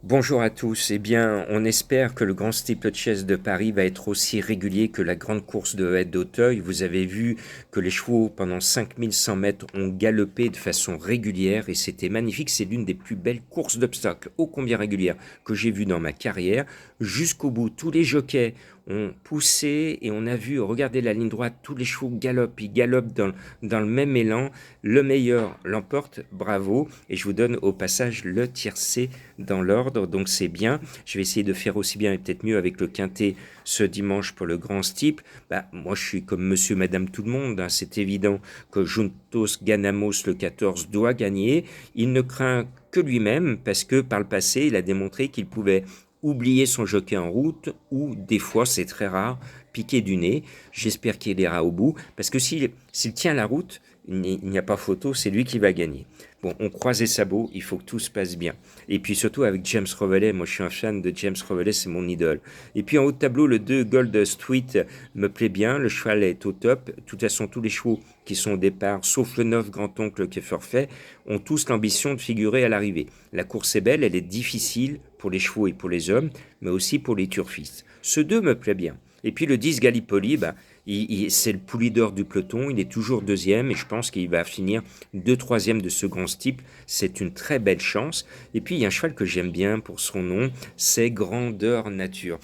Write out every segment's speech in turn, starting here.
Bonjour à tous. Eh bien, on espère que le Grand Steeplechase de Paris va être aussi régulier que la grande course de haies d'Auteuil. Vous avez vu que les chevaux, pendant 5100 mètres, ont galopé de façon régulière et c'était magnifique. C'est l'une des plus belles courses d'obstacles, ô combien régulières, que j'ai vues dans ma carrière. Jusqu'au bout, tous les jockeys ont poussé et on a vu, regardez la ligne droite, tous les chevaux galopent, ils galopent dans le même élan. Le meilleur l'emporte, bravo. Et je vous donne au passage le tiercé dans l'ordre, donc c'est bien. Je vais essayer de faire aussi bien et peut-être mieux avec le quintet ce dimanche pour le grand steeple. Moi, je suis comme monsieur, madame, tout le monde, hein. C'est évident que Juntos Ganamos, le 14, doit gagner. Il ne craint que lui-même parce que par le passé, il a démontré qu'il pouvait oublier son jockey en route ou des fois, c'est très rare, piquer du nez. J'espère qu'il ira au bout parce que s'il tient la route, il n'y a pas photo, c'est lui qui va gagner. Bon, on croise les sabots, il faut que tout se passe bien. Et puis surtout avec James Revelet, moi je suis un fan de James Revelet, c'est mon idole. Et puis en haut de tableau, le 2 Gold Street me plaît bien, le cheval est au top. De toute façon, tous les chevaux qui sont au départ, sauf le 9 grand-oncle qui est forfait, ont tous l'ambition de figurer à l'arrivée. La course est belle, elle est difficile pour les chevaux et pour les hommes, mais aussi pour les turfistes. Ce 2 me plaît bien. Et puis le 10 Gallipoli, c'est le pouls leader du peloton, il est toujours deuxième et je pense qu'il va finir 2 troisièmes de ce grand type. C'est une très belle chance. Et puis il y a un cheval que j'aime bien pour son nom, c'est Grandeur Nature.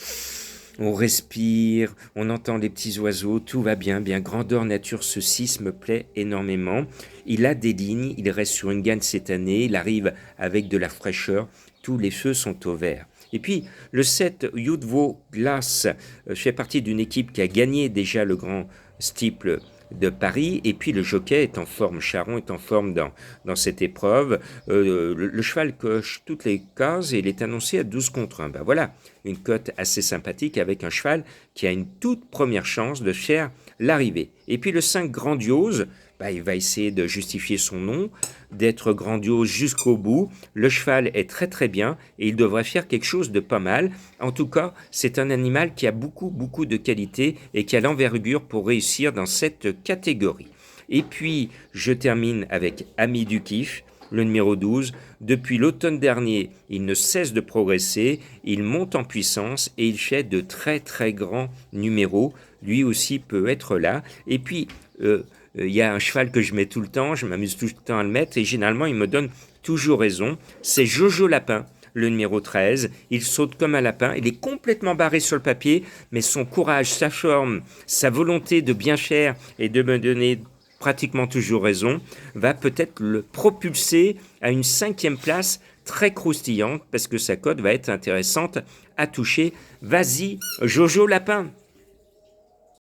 On respire, on entend les petits oiseaux, tout va bien, bien. Grandeur Nature, ce 6 me plaît énormément. Il a des lignes, il reste sur une gagne cette année, il arrive avec de la fraîcheur, tous les feux sont au vert. Et puis, le 7, Youdvo Glass, fait partie d'une équipe qui a gagné déjà le grand steeple de Paris, et puis le jockey est en forme, Charon est en forme dans cette épreuve. Le cheval coche toutes les cases et il est annoncé à 12 contre 1. Ben voilà, une cote assez sympathique avec un cheval qui a une toute première chance de faire l'arrivée. Et puis le 5 Grandiose, il va essayer de justifier son nom, d'être grandiose jusqu'au bout. Le cheval est très très bien et il devrait faire quelque chose de pas mal. En tout cas, c'est un animal qui a beaucoup beaucoup de qualités et qui a l'envergure pour réussir dans cette catégorie. Et puis, je termine avec Ami du Kiff, le numéro 12. Depuis l'automne dernier, il ne cesse de progresser, il monte en puissance et il fait de très très grands numéros. Lui aussi peut être là. Et puis, il y a un cheval que je mets tout le temps, je m'amuse tout le temps à le mettre et généralement il me donne toujours raison. C'est Jojo Lapin, le numéro 13. Il saute comme un lapin, il est complètement barré sur le papier, mais son courage, sa forme, sa volonté de bien faire et de me donner pratiquement toujours raison, va peut-être le propulser à une 5e place très croustillante parce que sa cote va être intéressante à toucher. Vas-y, Jojo Lapin!